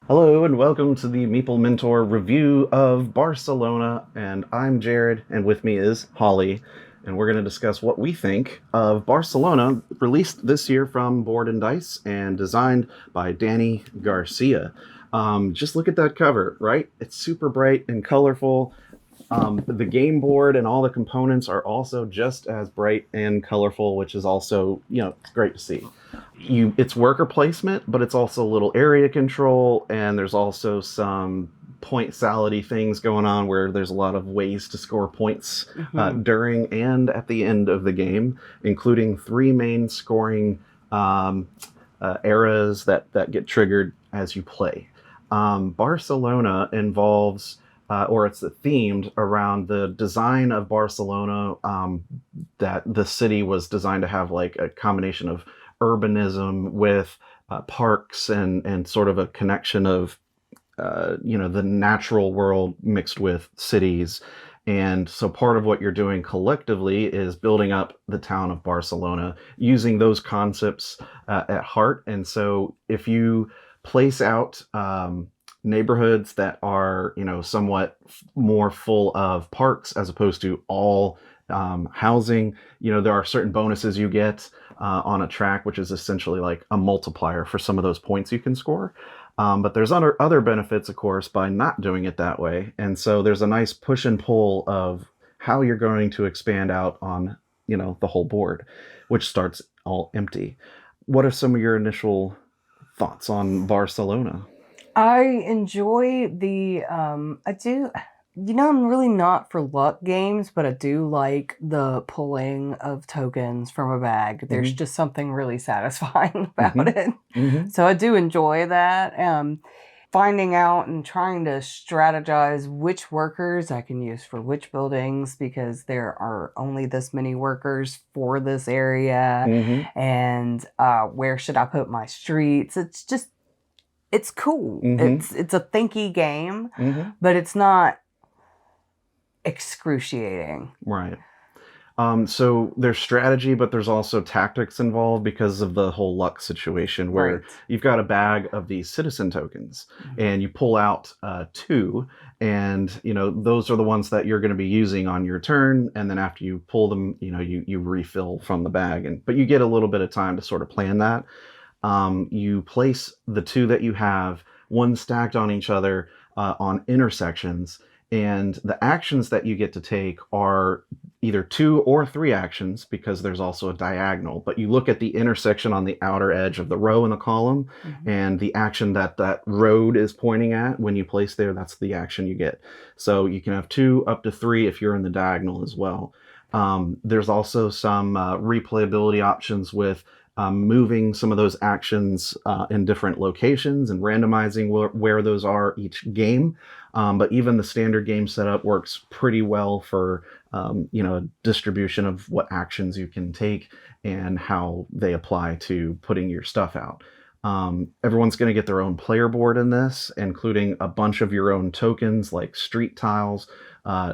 Hello and welcome to the Meeple Mentor Review of Barcelona. And I'm Jared, and with me is Holly. And we're going to discuss what we think of Barcelona, released this year from Board&Dice and designed by Dani Garcia. Just look at that cover, right? It's super bright and colorful. The game board and all the components are also just as bright and colorful, which is also, it's great to see. It's worker placement, but it's also a little area control, and there's also some point salady things going on where there's a lot of ways to score points during and at the end of the game, including three main scoring eras that get triggered as you play. Barcelona involves or it's themed around the design of Barcelona, that the city was designed to have like a combination of urbanism with parks and sort of a connection of the natural world mixed with cities. And so part of what you're doing collectively is building up the town of Barcelona using those concepts at heart. And so if you place out neighborhoods that are, somewhat more full of parks as opposed to all housing, there are certain bonuses you get on a track, which is essentially like a multiplier for some of those points you can score. But there's other benefits, of course, by not doing it that way. And so there's a nice push and pull of how you're going to expand out on, the whole board, which starts all empty. What are some of your initial thoughts on Barcelona? I enjoy I'm really not for luck games, but I do like the pulling of tokens from a bag. There's just something really satisfying about it. So I do enjoy that. Finding out and trying to strategize which workers I can use for which buildings, because there are only this many workers for this area, and where should I put my streets. It's cool. It's a thinky game, but it's not excruciating. Right. So there's strategy, but there's also tactics involved because of the whole luck situation where you've got a bag of these citizen tokens and you pull out two, and those are the ones that you're going to be using on your turn. And then after you pull them, you refill from the bag, but you get a little bit of time to sort of plan that. You place the two that you have, one stacked on each other on intersections, and the actions that you get to take are either 2 or 3 actions, because there's also a diagonal. But you look at the intersection on the outer edge of the row in the column, and the action that road is pointing at when you place there, that's the action you get. So you can have 2 up to 3 if you're in the diagonal as well. There's also some replayability options with moving some of those actions in different locations and randomizing where those are each game. But even the standard game setup works pretty well for distribution of what actions you can take and how they apply to putting your stuff out. Everyone's going to get their own player board in this, including a bunch of your own tokens like street tiles,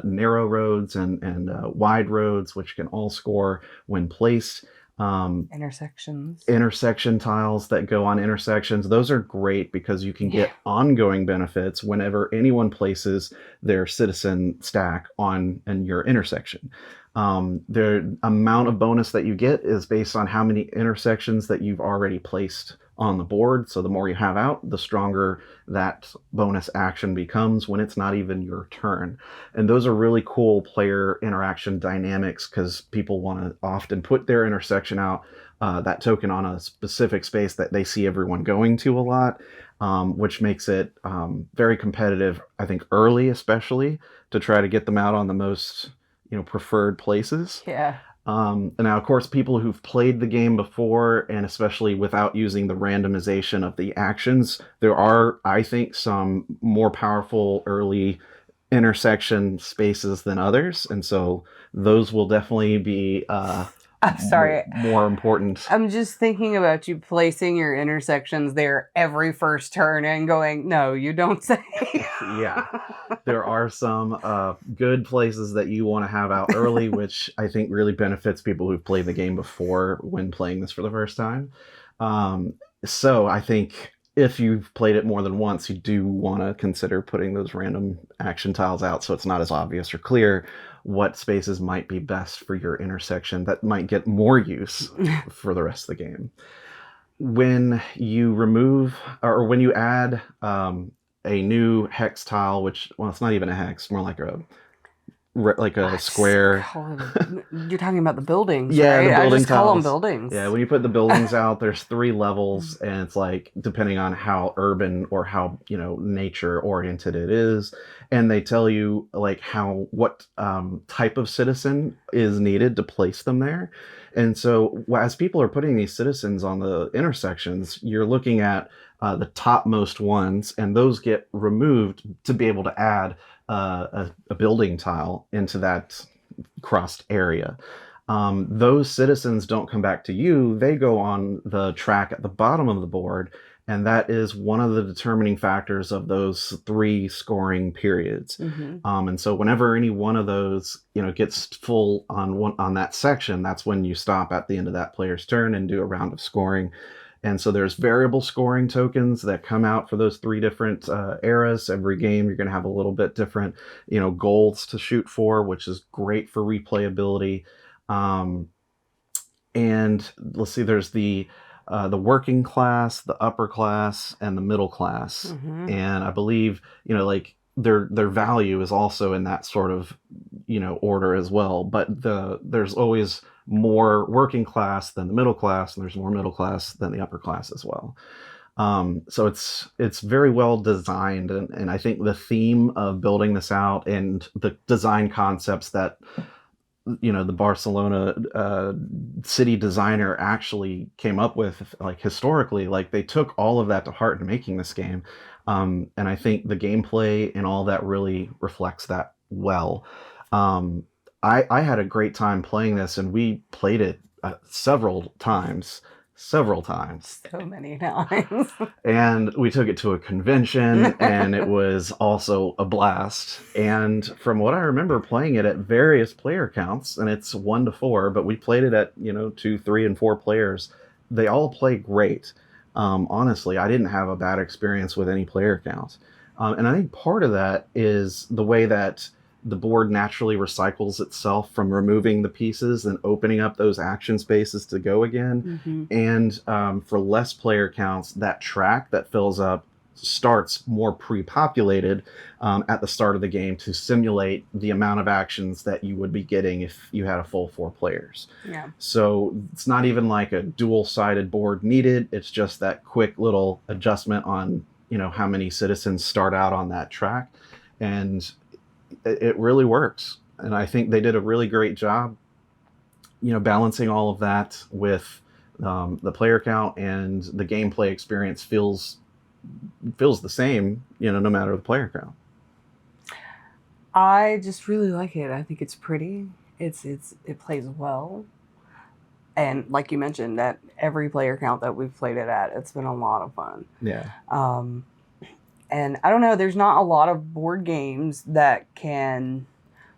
narrow roads, and wide roads, which can all score when placed. Intersection tiles that go on intersections. Those are great because you can get ongoing benefits whenever anyone places their citizen stack on your intersection. The amount of bonus that you get is based on how many intersections that you've already placed on the board. So the more you have out, the stronger that bonus action becomes when it's not even your turn. And those are really cool player interaction dynamics because people want to often put their intersection out, that token on a specific space that they see everyone going to a lot, which makes it very competitive, I think, early especially, to try to get them out on the most preferred places. And now, of course, people who've played the game before, and especially without using the randomization of the actions, there are, I think, some more powerful early intersection spaces than others. And so those will definitely be I'm sorry. more important. I'm just thinking about you placing your intersections there every first turn and going, no, you don't say. Yeah. There are some good places that you want to have out early, which I think really benefits people who've played the game before when playing this for the first time. So I think if you've played it more than once, you do want to consider putting those random action tiles out so it's not as obvious or clear what spaces might be best for your intersection that might get more use for the rest of the game. When you remove or when you add a new hex tile, which, well, it's not even a hex, more like a square. You're talking about the buildings, yeah, right? the building I just tiles. call them buildings. Yeah, when you put the buildings out, there's 3 levels, and it's like depending on how urban or how nature oriented it is, and they tell you like what type of citizen is needed to place them there. And so as people are putting these citizens on the intersections, you're looking at the topmost ones, and those get removed to be able to add a building tile into that crossed area. Those citizens don't come back to you. They go on the track at the bottom of the board, and that is one of the determining factors of those 3 scoring periods. And so whenever any one of those gets full on that section, that's when you stop at the end of that player's turn and do a round of scoring. And so there's variable scoring tokens that come out for those 3 different eras. Every game you're going to have a little bit different, goals to shoot for, which is great for replayability. And let's see, there's the working class, the upper class, and the middle class. And I believe like their value is also in that sort of order as well. But there's always more working class than the middle class, and there's more middle class than the upper class as well. So it's very well designed, and I think the theme of building this out and the design concepts that the Barcelona city designer actually came up with, like historically, like they took all of that to heart in making this game. And I think the gameplay and all that really reflects that well. I had a great time playing this, and we played it several times. So many times. And we took it to a convention, and it was also a blast. And from what I remember, playing it at various player counts, and it's 1 to 4, but we played it at 2, 3, and 4 players. They all play great. Honestly, I didn't have a bad experience with any player count. And I think part of that is the way that the board naturally recycles itself from removing the pieces and opening up those action spaces to go again. And for less player counts, that track that fills up starts more pre-populated at the start of the game to simulate the amount of actions that you would be getting if you had a full 4 players. Yeah. So it's not even like a dual-sided board needed. It's just that quick little adjustment on how many citizens start out on that track. And it really works. And I think they did a really great job, balancing all of that with the player count, and the gameplay experience feels the same, no matter the player count. I just really like it. I think it's pretty. It plays well. And like you mentioned, that every player count that we've played it at, it's been a lot of fun. Yeah. And I don't know, there's not a lot of board games that can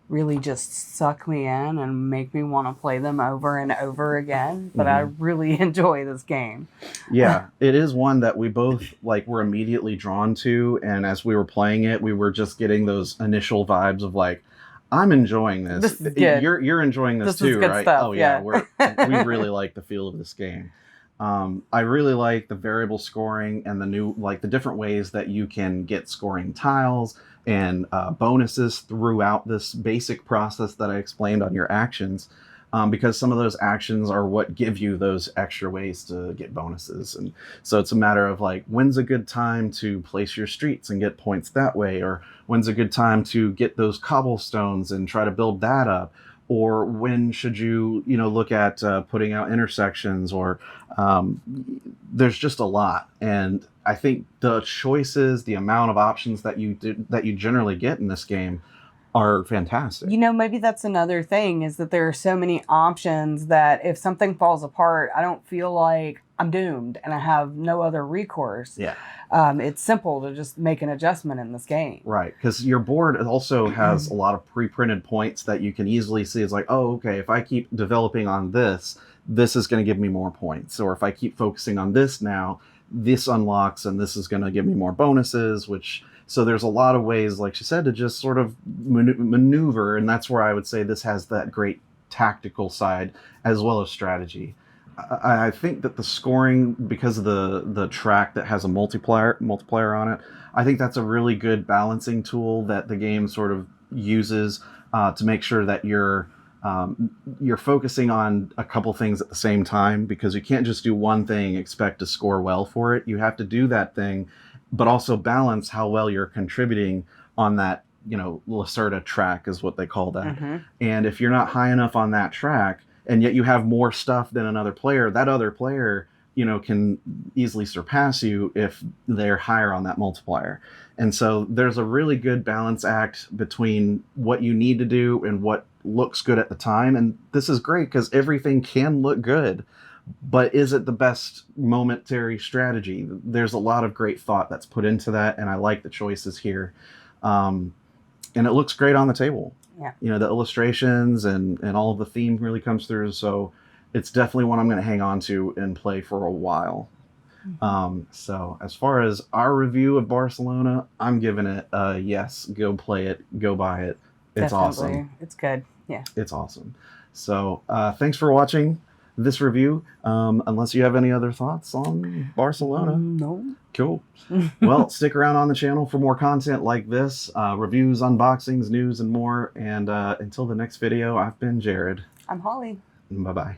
really just suck me in and make me want to play them over and over again. But I really enjoy this game. Yeah, it is one that we both were immediately drawn to. And as we were playing it, we were just getting those initial vibes of like, I'm enjoying this. This is good. You're enjoying this too, is good right? Stuff, oh yeah, we really like the feel of this game. I really like the variable scoring and the different ways that you can get scoring tiles and bonuses throughout this basic process that I explained on your actions, because some of those actions are what give you those extra ways to get bonuses. And so it's a matter of when's a good time to place your streets and get points that way, or when's a good time to get those cobblestones and try to build that up. Or when should you, look at putting out intersections, or there's just a lot. And I think the choices, the amount of options that you generally get in this game are fantastic. Maybe that's another thing, is that there are so many options that if something falls apart, I don't feel like I'm doomed and I have no other recourse. Yeah. It's simple to just make an adjustment in this game. Right, because your board also has a lot of pre-printed points that you can easily see. It's like, oh, okay, if I keep developing on this is going to give me more points. Or if I keep focusing on this now, this unlocks and this is going to give me more bonuses, which, so there's a lot of ways, like she said, to just sort of maneuver. And that's where I would say this has that great tactical side as well as strategy. I think that the scoring, because of the track that has a multiplier on it, I think that's a really good balancing tool that the game sort of uses to make sure that you're focusing on a couple things at the same time, because you can't just do one thing and expect to score well for it. You have to do that thing, but also balance how well you're contributing on that, Lacerda track is what they call that. And if you're not high enough on that track, and yet you have more stuff than another player, that other player, can easily surpass you if they're higher on that multiplier. And so there's a really good balance act between what you need to do and what looks good at the time. And this is great because everything can look good, but is it the best momentary strategy? There's a lot of great thought that's put into that, and I like the choices here. And it looks great on the table. Yeah. The illustrations and all of the theme really comes through. So it's definitely one I'm going to hang on to and play for a while. So as far as our review of Barcelona, I'm giving it a yes. Go play it. Go buy it. It's Definitely. awesome. It's good. Yeah. It's awesome. So thanks for watching this review. Unless you have any other thoughts on Barcelona. No. Cool. Well, stick around on the channel for more content like this, reviews, unboxings, news, and more. And until the next video, I've been Jared. I'm Holly. Bye-bye.